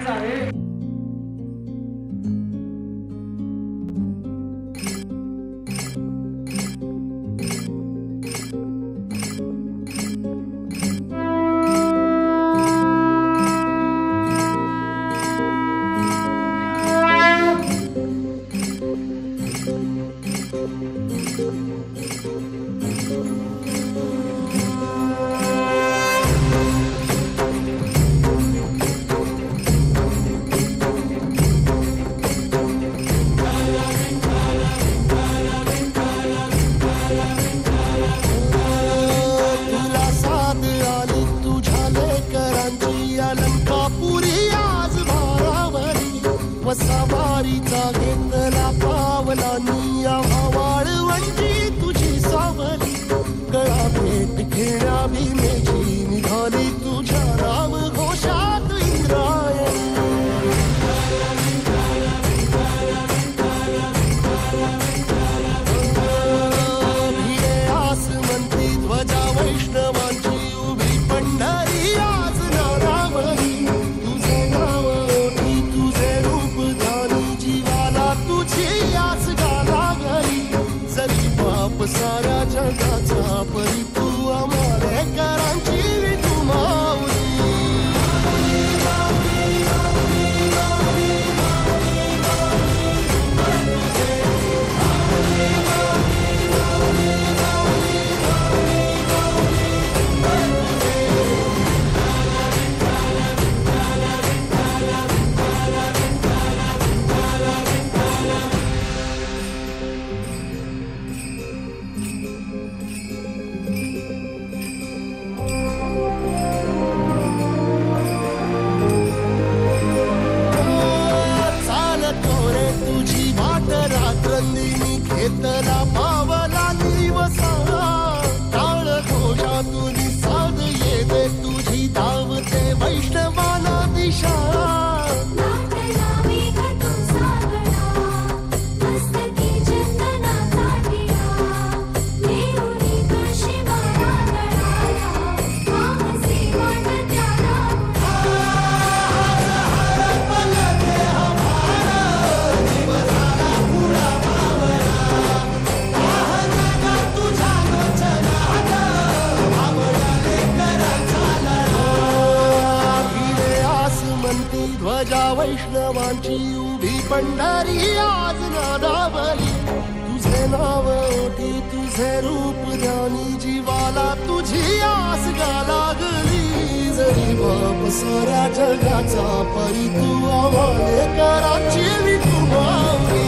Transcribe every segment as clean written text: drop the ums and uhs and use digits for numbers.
करायचा रे. सवारीचा घेतला पावला निया वाळवंटी तुझी सावली गळा भेट घेण्या भीमेची निघाली तुझ्या राम घोषात इंद्रायणी. भिडे आसमंती ध्वजा वैष्णवांची उभी पंढरी आज नारावली. तुझे नाव ओठी तुझे रूप ध्यानी जीवाला तुझी आस गाला गली. जरी बाप साऱ्या जगाचा परी तू आंबेडकरांची विठू माऊली. रात्रंदिनी घेतला पावला दिवसा टाळ घोषातून साध येते तुझी धावते वैष्णवाला दिशा. ध्वजा वैष्णवांची उभी पंढरी आज नादावली. तुझे नाव ओठी तुझे रूप ध्यानी जीवाला तुझी आस गा लागली. जरी बाप साऱ्या जगाचा परी तू आंबेडकरांची विठू माऊली.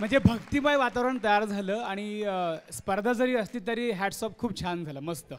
म्हणजे भक्तिमय वातावरण तयार झालं आणि स्पर्धा जरी असली तरी हॅट्स ऑफ खूप छान झालं मस्त.